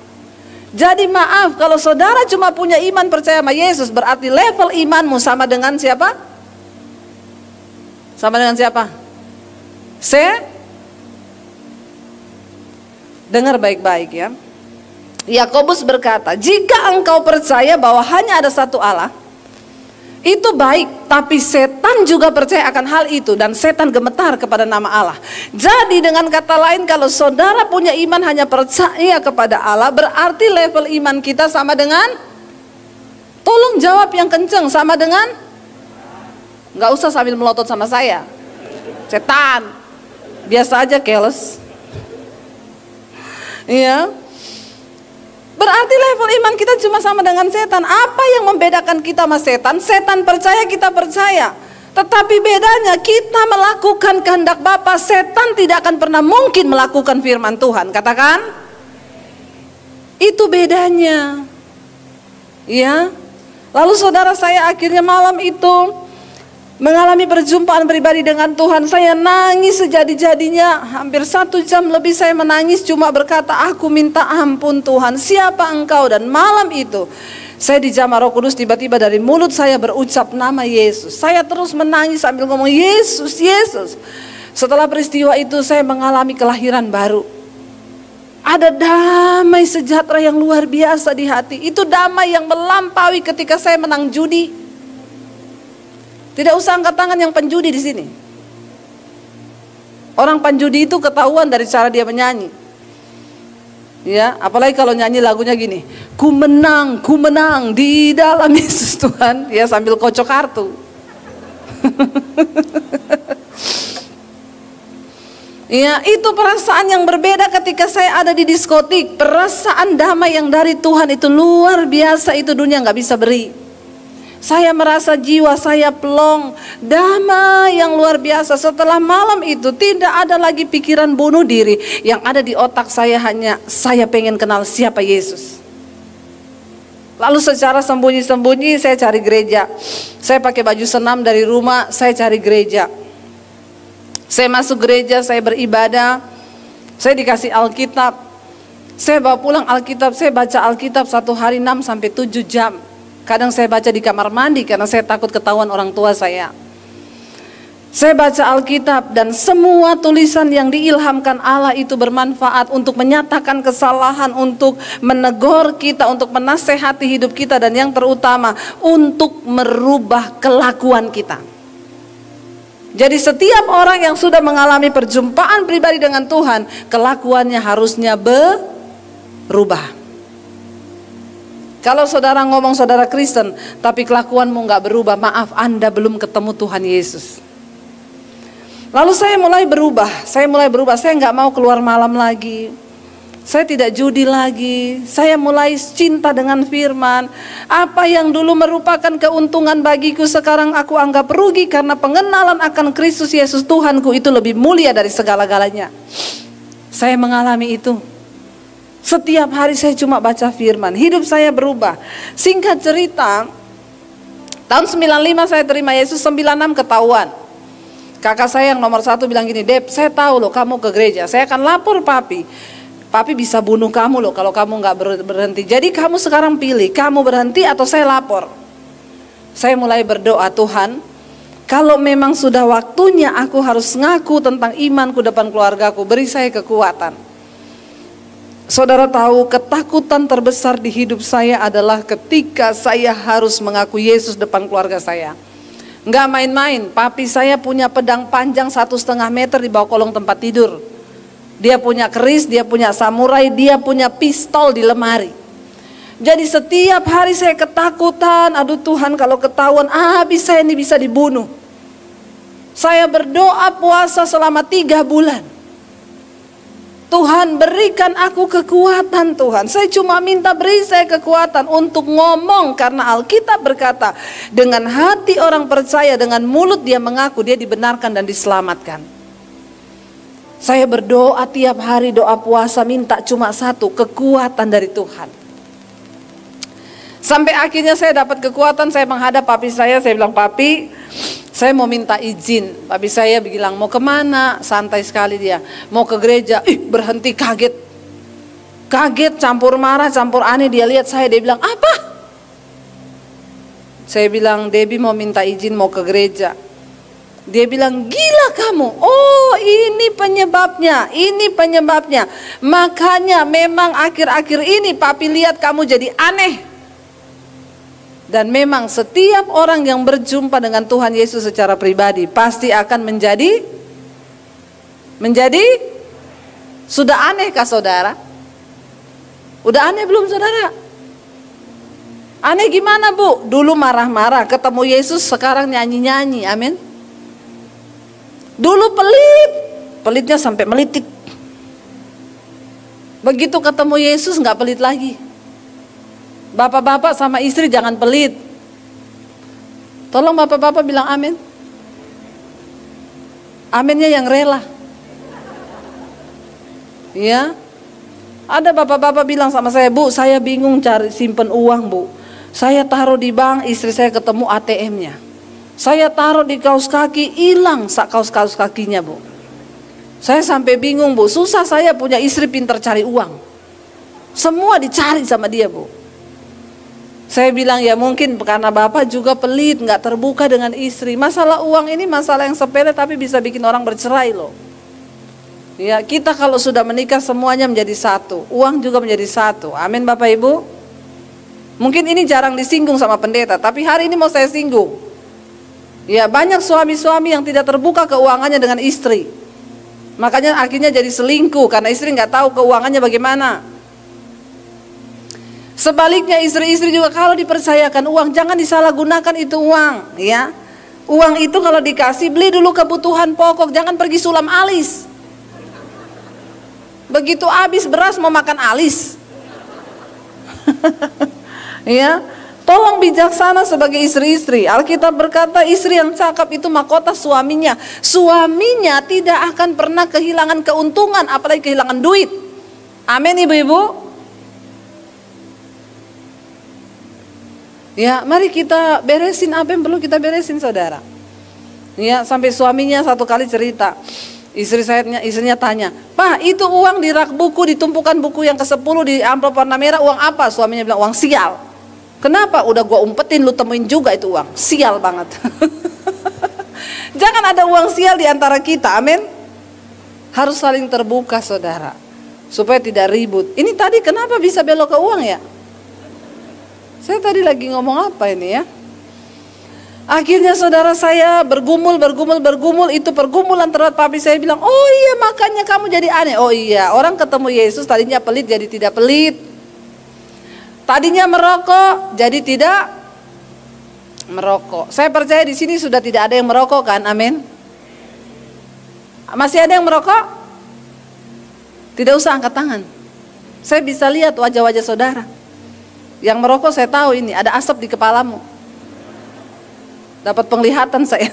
Jadi maaf, kalau saudara cuma punya iman percaya sama Yesus, berarti level imanmu sama dengan siapa? Sama dengan siapa? Dengar baik-baik ya. Yakobus berkata, jika engkau percaya bahwa hanya ada satu Allah, itu baik, tapi setan juga percaya akan hal itu dan setan gemetar kepada nama Allah. Jadi dengan kata lain, kalau saudara punya iman hanya percaya kepada Allah, berarti level iman kita sama dengan, tolong jawab yang kenceng, sama dengan, nggak usah sambil melotot sama saya, setan, biasa aja keles. Iya. Berarti level iman kita cuma sama dengan setan. Apa yang membedakan kita sama setan? Setan percaya, kita percaya. Tetapi bedanya kita melakukan kehendak Bapa. Setan tidak akan pernah mungkin melakukan firman Tuhan. Katakan, itu bedanya. Ya. Lalu saudara, saya akhirnya malam itu mengalami perjumpaan pribadi dengan Tuhan. Saya nangis sejadi-jadinya. Hampir 1 jam lebih saya menangis, cuma berkata, aku minta ampun Tuhan, siapa Engkau? Dan malam itu saya dijamah Roh Kudus, tiba-tiba dari mulut saya berucap nama Yesus. Saya terus menangis sambil ngomong Yesus, Yesus. Setelah peristiwa itu saya mengalami kelahiran baru. Ada damai sejahtera yang luar biasa di hati. Itu damai yang melampaui ketika saya menang judi. Tidak usah angkat tangan yang penjudi di sini. Orang penjudi itu ketahuan dari cara dia menyanyi. Ya, apalagi kalau nyanyi lagunya gini, ku menang di dalam Yesus Tuhan, ya sambil kocok kartu. Ya, itu perasaan yang berbeda ketika saya ada di diskotik. Perasaan damai yang dari Tuhan itu luar biasa, itu dunia nggak bisa beri. Saya merasa jiwa saya plong, damai yang luar biasa. Setelah malam itu tidak ada lagi pikiran bunuh diri. Yang ada di otak saya hanya saya pengen kenal siapa Yesus. Lalu secara sembunyi-sembunyi saya cari gereja. Saya pakai baju senam dari rumah, saya cari gereja. Saya masuk gereja, saya beribadah. Saya dikasih Alkitab. Saya bawa pulang Alkitab, saya baca Alkitab 1 hari 6 sampai 7 jam. Kadang saya baca di kamar mandi karena saya takut ketahuan orang tua saya. Saya baca Alkitab dan semua tulisan yang diilhamkan Allah itu bermanfaat untuk menyatakan kesalahan, untuk menegur kita, untuk menasehati hidup kita, dan yang terutama untuk merubah kelakuan kita. Jadi setiap orang yang sudah mengalami perjumpaan pribadi dengan Tuhan, kelakuannya harusnya berubah. Kalau saudara ngomong saudara Kristen, tapi kelakuanmu nggak berubah, maaf, Anda belum ketemu Tuhan Yesus. Lalu saya mulai berubah, saya nggak mau keluar malam lagi. Saya tidak judi lagi, saya mulai cinta dengan firman. Apa yang dulu merupakan keuntungan bagiku, sekarang aku anggap rugi karena pengenalan akan Kristus Yesus Tuhanku itu lebih mulia dari segala-galanya. Saya mengalami itu. Setiap hari saya cuma baca firman, hidup saya berubah. Singkat cerita, tahun 95 saya terima Yesus, 96 ketahuan. Kakak saya yang nomor 1 bilang gini, Dep, saya tahu loh kamu ke gereja, saya akan lapor papi. Papi bisa bunuh kamu loh kalau kamu gak berhenti. Jadi kamu sekarang pilih, kamu berhenti atau saya lapor. Saya mulai berdoa, Tuhan, kalau memang sudah waktunya aku harus ngaku tentang imanku depan keluargaku, beri saya kekuatan. Saudara tahu, ketakutan terbesar di hidup saya adalah ketika saya harus mengaku Yesus depan keluarga saya. Nggak main-main, papi saya punya pedang panjang 1,5 meter di bawah kolong tempat tidur. Dia punya keris, dia punya samurai, dia punya pistol di lemari. Jadi setiap hari saya ketakutan, aduh Tuhan kalau ketahuan habis saya ini bisa dibunuh. Saya berdoa puasa selama 3 bulan. Tuhan berikan aku kekuatan Tuhan. Saya cuma minta beri saya kekuatan untuk ngomong. Karena Alkitab berkata, dengan hati orang percaya, dengan mulut dia mengaku, dia dibenarkan dan diselamatkan. Saya berdoa tiap hari, doa puasa, minta cuma satu, kekuatan dari Tuhan. Sampai akhirnya saya dapat kekuatan, saya menghadap papi saya bilang, papi, saya mau minta izin. Papi saya bilang, mau kemana? Santai sekali dia. Mau ke gereja. Berhenti, kaget. Kaget, campur marah, campur aneh. Dia lihat saya, dia bilang, apa? Saya bilang, Debbie mau minta izin mau ke gereja. Dia bilang, gila kamu. Oh, ini penyebabnya. Ini penyebabnya. Makanya memang akhir-akhir ini papi lihat kamu jadi aneh. Dan memang setiap orang yang berjumpa dengan Tuhan Yesus secara pribadi pasti akan menjadi sudah aneh kah saudara? Udah aneh belum saudara? Aneh gimana bu? Dulu marah-marah, ketemu Yesus sekarang nyanyi-nyanyi, amin. Dulu pelit, pelitnya sampai melitik. Begitu ketemu Yesus nggak pelit lagi. Bapak-bapak sama istri jangan pelit. Tolong bapak-bapak bilang amin. Aminnya yang rela. Ya. Ada bapak-bapak bilang sama saya, Bu, saya bingung cari simpen uang, Bu. Saya taruh di bank, istri saya ketemu ATM-nya. Saya taruh di kaos kaki, hilang kaos kakinya, Bu. Saya sampai bingung, Bu. Susah saya punya istri pintar cari uang. Semua dicari sama dia, Bu. Saya bilang ya mungkin karena bapak juga pelit, nggak terbuka dengan istri. Masalah uang ini masalah yang sepele tapi bisa bikin orang bercerai loh. Ya kita kalau sudah menikah semuanya menjadi satu, uang juga menjadi satu. Amin Bapak Ibu. Mungkin ini jarang disinggung sama pendeta, tapi hari ini mau saya singgung. Ya banyak suami-suami yang tidak terbuka keuangannya dengan istri. Makanya akhirnya jadi selingkuh karena istri nggak tahu keuangannya bagaimana. Sebaliknya istri-istri juga kalau dipercayakan uang jangan disalahgunakan itu uang, ya. Uang itu kalau dikasih beli dulu kebutuhan pokok, jangan pergi sulam alis. Begitu habis beras mau makan alis. Ya, tolong bijaksana sebagai istri-istri. Alkitab berkata istri yang cakap itu mahkota suaminya. Suaminya tidak akan pernah kehilangan keuntungan, apalagi kehilangan duit. Amin ibu-ibu. Ya, mari kita beresin apa yang perlu kita beresin, saudara. Ya, sampai suaminya satu kali cerita, istrinya tanya, Pak, itu uang di rak buku, ditumpukan buku yang ke-10 di amplop warna merah, uang apa? Suaminya bilang, uang sial. Kenapa? Udah gua umpetin, lu temuin juga itu uang. Sial banget. Jangan ada uang sial di antara kita, amin. Harus saling terbuka, saudara, supaya tidak ribut. Ini tadi kenapa bisa belok ke uang ya? Saya tadi lagi ngomong apa ini ya? Akhirnya saudara saya bergumul, itu pergumulan terhadap papi saya bilang, oh iya makanya kamu jadi aneh. Oh iya, orang ketemu Yesus tadinya pelit jadi tidak pelit. Tadinya merokok, jadi tidak merokok. Saya percaya di sini sudah tidak ada yang merokok kan, amin. Masih ada yang merokok? Tidak usah angkat tangan. Saya bisa lihat wajah-wajah saudara. Yang merokok saya tahu ini, ada asap di kepalamu. Dapat penglihatan saya.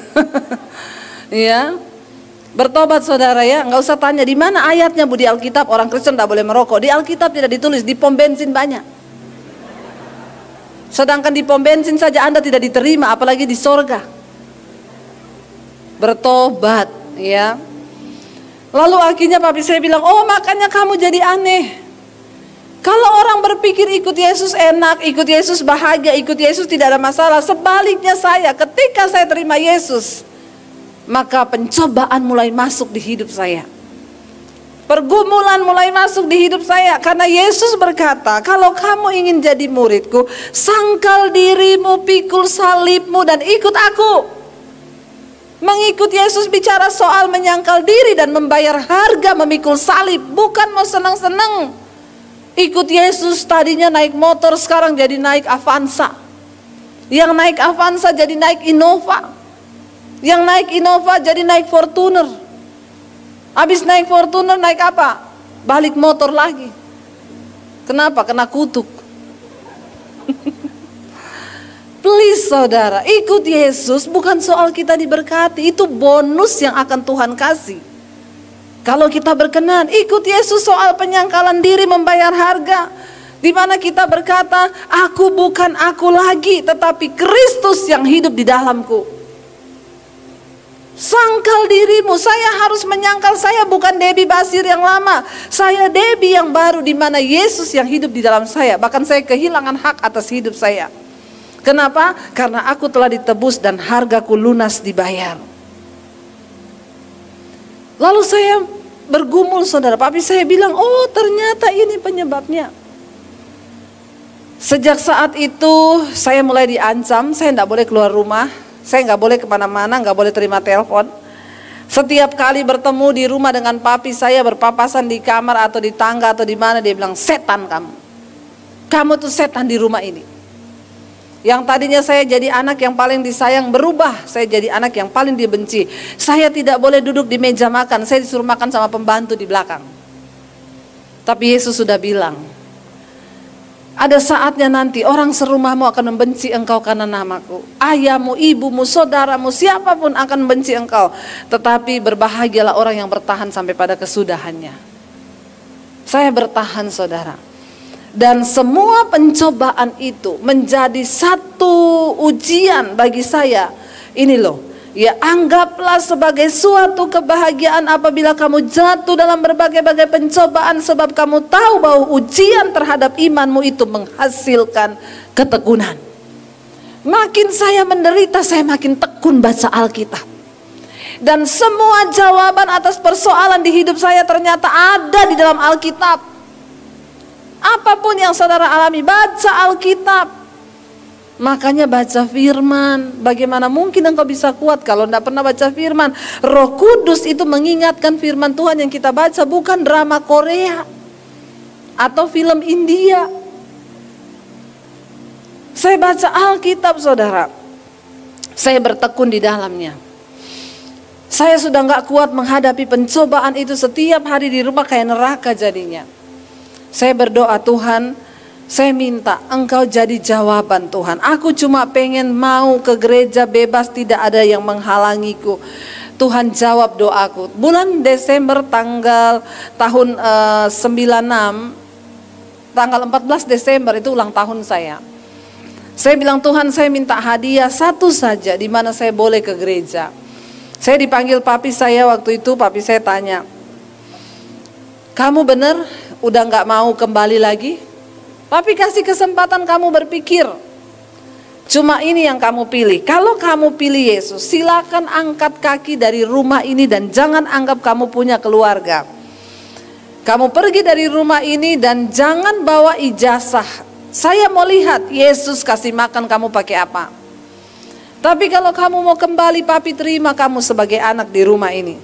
Ya. Bertobat saudara ya, nggak usah tanya di mana ayatnya Bu di Alkitab orang Kristen tidak boleh merokok. Di Alkitab tidak ditulis, di pom bensin banyak. Sedangkan di pom bensin saja Anda tidak diterima, apalagi di sorga. Bertobat ya. Lalu akhirnya papi saya bilang, oh makanya kamu jadi aneh. Kalau orang berpikir ikut Yesus enak, ikut Yesus bahagia, ikut Yesus tidak ada masalah. Sebaliknya saya, ketika saya terima Yesus, maka pencobaan mulai masuk di hidup saya. Pergumulan mulai masuk di hidup saya. Karena Yesus berkata, kalau kamu ingin jadi muridku, sangkal dirimu, pikul salibmu dan ikut aku. Mengikut Yesus bicara soal menyangkal diri dan membayar harga memikul salib. Bukan mau senang-senang. Ikut Yesus tadinya naik motor, sekarang jadi naik Avanza. Yang naik Avanza jadi naik Innova. Yang naik Innova jadi naik Fortuner. Habis naik Fortuner naik apa? Balik motor lagi. Kenapa? Kena kutuk. Please saudara, ikut Yesus bukan soal kita diberkati. Itu bonus yang akan Tuhan kasih. Kalau kita berkenan, ikut Yesus soal penyangkalan diri, membayar harga. Di mana kita berkata, aku bukan aku lagi, tetapi Kristus yang hidup di dalamku. Sangkal dirimu, saya harus menyangkal saya bukan Debbie Basir yang lama. Saya Debbie yang baru di mana Yesus yang hidup di dalam saya. Bahkan saya kehilangan hak atas hidup saya. Kenapa? Karena aku telah ditebus dan hargaku lunas dibayar. Lalu saya bergumul saudara, papi saya bilang, oh ternyata ini penyebabnya. Sejak saat itu saya mulai diancam, saya tidak boleh keluar rumah, saya nggak boleh kemana-mana, nggak boleh terima telepon. Setiap kali bertemu di rumah dengan papi saya berpapasan di kamar atau di tangga atau di mana, dia bilang, setan kamu. Kamu tuh setan di rumah ini. Yang tadinya saya jadi anak yang paling disayang berubah, saya jadi anak yang paling dibenci. Saya tidak boleh duduk di meja makan, saya disuruh makan sama pembantu di belakang. Tapi Yesus sudah bilang, ada saatnya nanti orang serumahmu akan membenci engkau karena namaku. Ayahmu, ibumu, saudaramu, siapapun akan membenci engkau. Tetapi berbahagialah orang yang bertahan sampai pada kesudahannya. Saya bertahan saudara. Dan semua pencobaan itu menjadi satu ujian bagi saya. Ini loh, ya anggaplah sebagai suatu kebahagiaan apabila kamu jatuh dalam berbagai-bagai pencobaan. Sebab kamu tahu bahwa ujian terhadap imanmu itu menghasilkan ketekunan. Makin saya menderita, saya makin tekun baca Alkitab. Dan semua jawaban atas persoalan di hidup saya ternyata ada di dalam Alkitab. Apapun yang saudara alami, baca Alkitab. Makanya baca firman. Bagaimana mungkin engkau bisa kuat kalau tidak pernah baca firman? Roh Kudus itu mengingatkan firman Tuhan yang kita baca, bukan drama Korea atau film India. Saya baca Alkitab saudara, saya bertekun di dalamnya. Saya sudah nggak kuat menghadapi pencobaan itu. Setiap hari di rumah kayak neraka jadinya. Saya berdoa, Tuhan, saya minta engkau jadi jawaban Tuhan. Aku cuma pengen mau ke gereja bebas, tidak ada yang menghalangiku. Tuhan jawab doaku. Bulan Desember tahun 96, tanggal 14 Desember itu ulang tahun saya. Saya bilang, Tuhan saya minta hadiah satu saja di mana saya boleh ke gereja. Saya dipanggil papi saya waktu itu, papi saya tanya, kamu benar udah gak mau kembali lagi? Papi kasih kesempatan kamu berpikir. Cuma ini yang kamu pilih. Kalau kamu pilih Yesus, silakan angkat kaki dari rumah ini dan jangan anggap kamu punya keluarga. Kamu pergi dari rumah ini dan jangan bawa ijazah. Saya mau lihat Yesus kasih makan kamu pakai apa. Tapi kalau kamu mau kembali, papi terima kamu sebagai anak di rumah ini.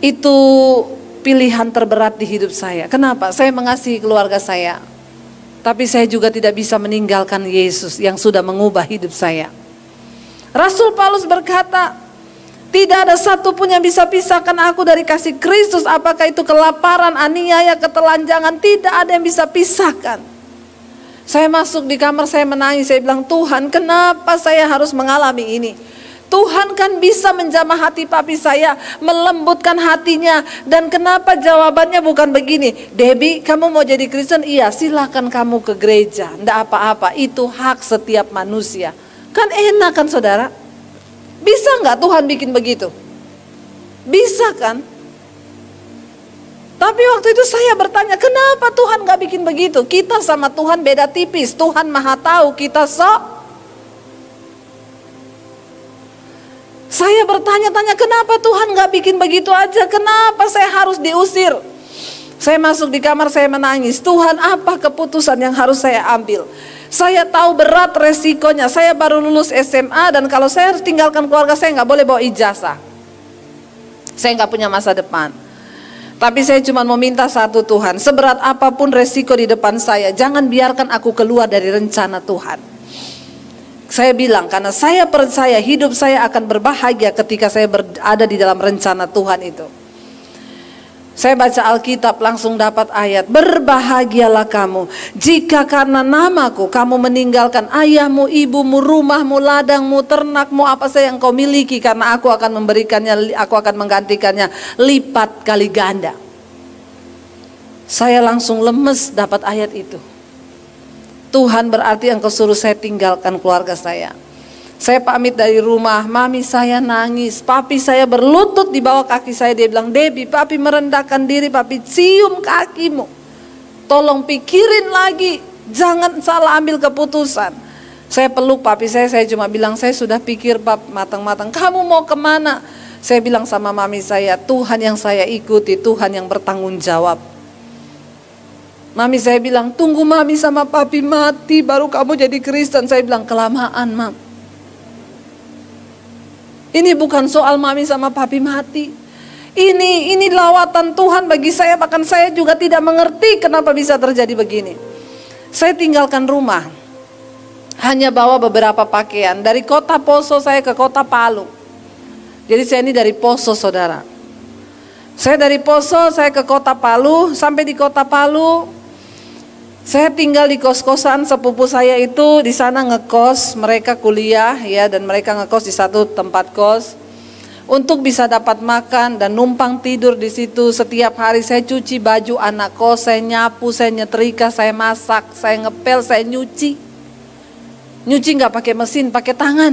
Itu pilihan terberat di hidup saya. Kenapa? Saya mengasihi keluarga saya. Tapi saya juga tidak bisa meninggalkan Yesus yang sudah mengubah hidup saya. Rasul Paulus berkata, tidak ada satupun yang bisa pisahkan aku dari kasih Kristus. Apakah itu kelaparan, aniaya, ketelanjangan, tidak ada yang bisa pisahkan. Saya masuk di kamar, saya menangis, saya bilang, Tuhan, kenapa saya harus mengalami ini? Tuhan kan bisa menjamah hati papi saya, melembutkan hatinya. Dan kenapa jawabannya bukan begini, Debbie, kamu mau jadi Kristen? Iya, silakan kamu ke gereja, enggak apa-apa, itu hak setiap manusia. Kan enak kan saudara? Bisa nggak Tuhan bikin begitu? Bisa kan? Tapi waktu itu saya bertanya, kenapa Tuhan nggak bikin begitu? Kita sama Tuhan beda tipis. Tuhan maha tahu, kita sok. Saya bertanya-tanya, kenapa Tuhan nggak bikin begitu aja? Kenapa saya harus diusir? Saya masuk di kamar, saya menangis. Tuhan, apa keputusan yang harus saya ambil? Saya tahu berat resikonya. Saya baru lulus SMA dan kalau saya harus tinggalkan keluarga saya nggak boleh bawa ijazah. Saya nggak punya masa depan. Tapi saya cuma meminta satu, Tuhan, seberat apapun resiko di depan saya, jangan biarkan aku keluar dari rencana Tuhan. Saya bilang karena saya percaya hidup saya akan berbahagia ketika saya berada di dalam rencana Tuhan itu. Saya baca Alkitab langsung dapat ayat, berbahagialah kamu jika karena namaku kamu meninggalkan ayahmu, ibumu, rumahmu, ladangmu, ternakmu, apa saja yang kau miliki, karena aku akan memberikannya, aku akan menggantikannya lipat kali ganda. Saya langsung lemes dapat ayat itu. Tuhan, berarti engkau suruh saya tinggalkan keluarga saya. Saya pamit dari rumah, mami saya nangis, papi saya berlutut di bawah kaki saya. Dia bilang, Debbie, papi merendahkan diri, papi cium kakimu. Tolong pikirin lagi, jangan salah ambil keputusan. Saya peluk papi saya cuma bilang, saya sudah pikir pap matang-matang. Kamu mau kemana? Saya bilang sama mami saya, Tuhan yang saya ikuti, Tuhan yang bertanggung jawab. Mami saya bilang, tunggu mami sama papi mati baru kamu jadi Kristen. Saya bilang, kelamaan mam. Ini bukan soal mami sama papi mati. Ini lawatan Tuhan bagi saya. Bahkan saya juga tidak mengerti kenapa bisa terjadi begini. Saya tinggalkan rumah, hanya bawa beberapa pakaian. Dari kota Poso saya ke kota Palu. Jadi saya ini dari Poso saudara. Saya dari Poso saya ke kota Palu. Sampai di kota Palu saya tinggal di kos-kosan sepupu saya itu, di sana ngekos, mereka kuliah ya, dan mereka ngekos di satu tempat kos. Untuk bisa dapat makan dan numpang tidur di situ, setiap hari saya cuci baju anak kos, saya nyapu, saya nyetrika, saya masak, saya ngepel, saya nyuci. Nyuci nggak pakai mesin, pakai tangan.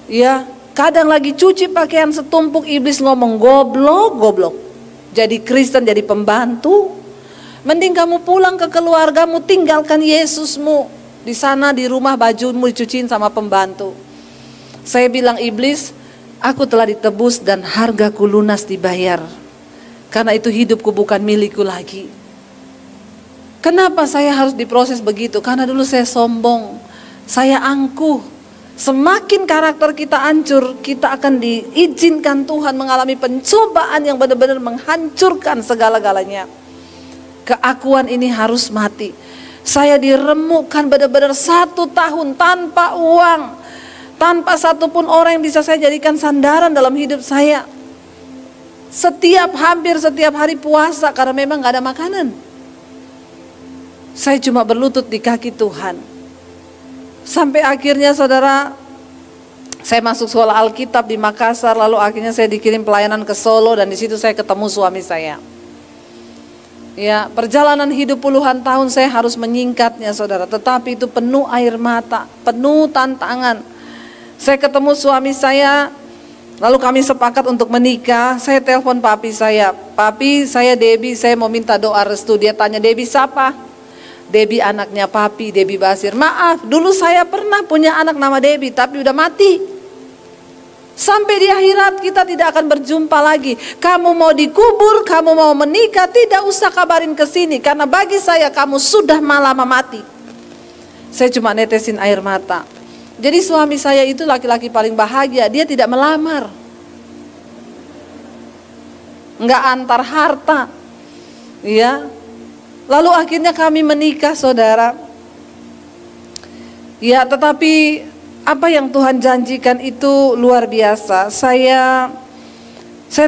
Ya, kadang lagi cuci pakaian setumpuk, iblis ngomong goblok. Jadi Kristen, jadi pembantu. Mending kamu pulang ke keluargamu, tinggalkan Yesusmu. Di sana di rumah bajumu dicuciin sama pembantu. Saya bilang, iblis, aku telah ditebus dan hargaku lunas dibayar. Karena itu hidupku bukan milikku lagi. Kenapa saya harus diproses begitu? Karena dulu saya sombong, saya angkuh. Semakin karakter kita hancur, kita akan diizinkan Tuhan mengalami pencobaan yang benar-benar menghancurkan segala-galanya. Keakuan ini harus mati. Saya diremukkan benar-benar 1 tahun tanpa uang, tanpa satupun orang yang bisa saya jadikan sandaran dalam hidup saya. Hampir setiap hari puasa karena memang gak ada makanan. Saya cuma berlutut di kaki Tuhan. Sampai akhirnya saudara, saya masuk sekolah Alkitab di Makassar, lalu akhirnya saya dikirim pelayanan ke Solo dan di situ saya ketemu suami saya. Ya, perjalanan hidup puluhan tahun saya harus menyingkatnya saudara, tetapi itu penuh air mata, penuh tantangan. Saya ketemu suami saya, lalu kami sepakat untuk menikah. Saya telepon papi saya, papi saya Debbie, saya mau minta doa restu. Dia tanya, Debbie siapa? Debbie anaknya papi, Debbie Basir. Maaf, dulu saya pernah punya anak nama Debbie, tapi udah mati. Sampai di akhirat kita tidak akan berjumpa lagi. Kamu mau dikubur, kamu mau menikah, tidak usah kabarin ke sini, karena bagi saya kamu sudah lama mati. Saya cuma netesin air mata. Jadi suami saya itu laki-laki paling bahagia. Dia tidak melamar, nggak antar harta, ya. Lalu akhirnya kami menikah, saudara. Ya, tetapi apa yang Tuhan janjikan itu luar biasa. Saya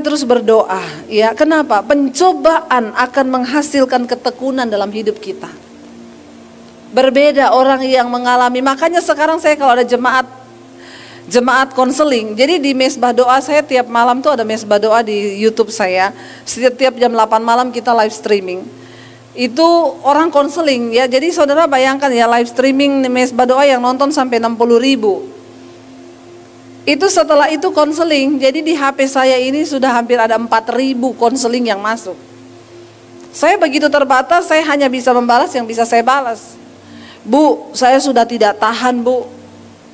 terus berdoa, ya. Kenapa? Pencobaan akan menghasilkan ketekunan dalam hidup kita. Berbeda orang yang mengalami. Makanya sekarang saya kalau ada jemaat konseling. Jadi di mesbah doa saya tiap malam tuh ada mesbah doa di YouTube saya. Setiap jam 8 malam kita live streaming. Itu orang konseling, ya. Jadi saudara bayangkan ya, live streaming mesbah doa yang nonton sampai 60.000. Itu setelah itu konseling. Jadi di HP saya ini sudah hampir ada 4.000 konseling yang masuk. Saya begitu terbatas, saya hanya bisa membalas yang bisa saya balas. Bu, saya sudah tidak tahan, Bu.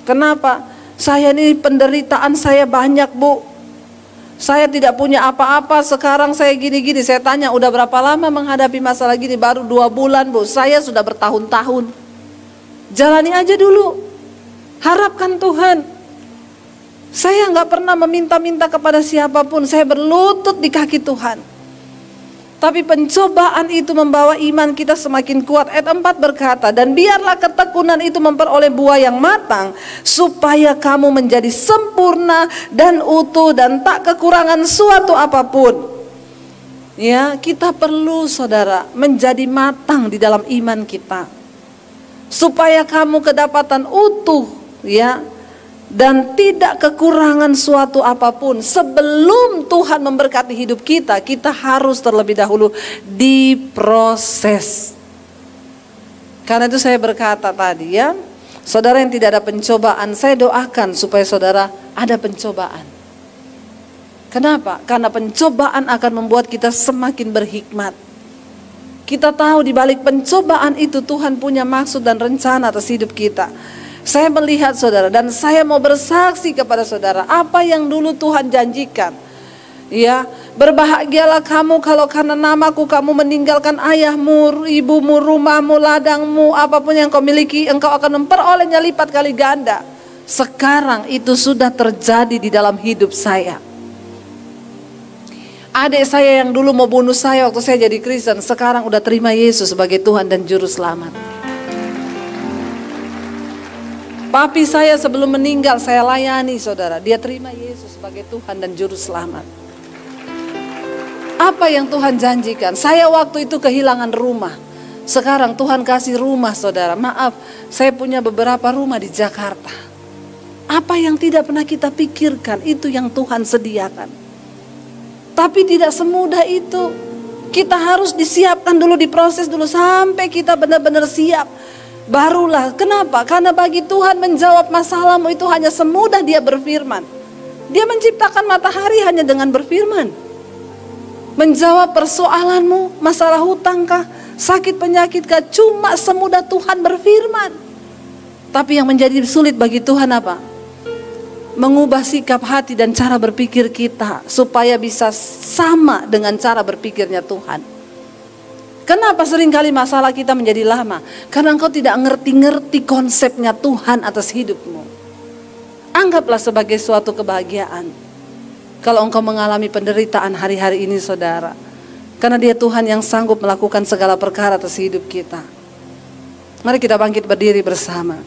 Kenapa? Saya ini penderitaan saya banyak, Bu. Saya tidak punya apa-apa, sekarang saya gini-gini. Saya tanya, udah berapa lama menghadapi masalah gini? Baru 2 bulan, Bu. Saya sudah bertahun-tahun. Jalani aja dulu. Harapkan Tuhan. Saya nggak pernah meminta-minta kepada siapapun. Saya berlutut di kaki Tuhan. Tapi pencobaan itu membawa iman kita semakin kuat. Ayat 4 berkata, dan biarlah ketekunan itu memperoleh buah yang matang, supaya kamu menjadi sempurna dan utuh dan tak kekurangan suatu apapun. Ya, kita perlu, saudara, menjadi matang di dalam iman kita, supaya kamu kedapatan utuh, ya, dan tidak kekurangan suatu apapun. Sebelum Tuhan memberkati hidup kita, kita harus terlebih dahulu diproses. Karena itu saya berkata tadi, ya, saudara yang tidak ada pencobaan, saya doakan supaya saudara ada pencobaan. Kenapa? Karena pencobaan akan membuat kita semakin berhikmat. Kita tahu di balik pencobaan itu Tuhan punya maksud dan rencana atas hidup kita. Saya melihat, saudara, dan saya mau bersaksi kepada saudara apa yang dulu Tuhan janjikan. Ya, berbahagialah kamu kalau karena namaku kamu meninggalkan ayahmu, ibumu, rumahmu, ladangmu, apapun yang kau miliki, engkau akan memperolehnya lipat kali ganda. Sekarang itu sudah terjadi di dalam hidup saya. Adik saya yang dulu mau bunuh saya waktu saya jadi Kristen, sekarang udah terima Yesus sebagai Tuhan dan Juru Selamat. Papi saya sebelum meninggal saya layani, saudara. Dia terima Yesus sebagai Tuhan dan Juru Selamat. Apa yang Tuhan janjikan? Saya waktu itu kehilangan rumah. Sekarang Tuhan kasih rumah, saudara. Maaf, saya punya beberapa rumah di Jakarta. Apa yang tidak pernah kita pikirkan, itu yang Tuhan sediakan. Tapi tidak semudah itu. Kita harus disiapkan dulu, diproses dulu sampai kita benar-benar siap. Barulah, kenapa? Karena bagi Tuhan menjawab masalahmu itu hanya semudah Dia berfirman. Dia menciptakan matahari hanya dengan berfirman. Menjawab persoalanmu, masalah hutangkah, sakit penyakitkah, cuma semudah Tuhan berfirman. Tapi yang menjadi sulit bagi Tuhan apa? Mengubah sikap hati dan cara berpikir kita supaya bisa sama dengan cara berpikirnya Tuhan. Kenapa seringkali masalah kita menjadi lama? Karena engkau tidak ngerti-ngerti konsepnya Tuhan atas hidupmu. Anggaplah sebagai suatu kebahagiaan kalau engkau mengalami penderitaan hari-hari ini, saudara. Karena Dia Tuhan yang sanggup melakukan segala perkara atas hidup kita. Mari kita bangkit berdiri bersama.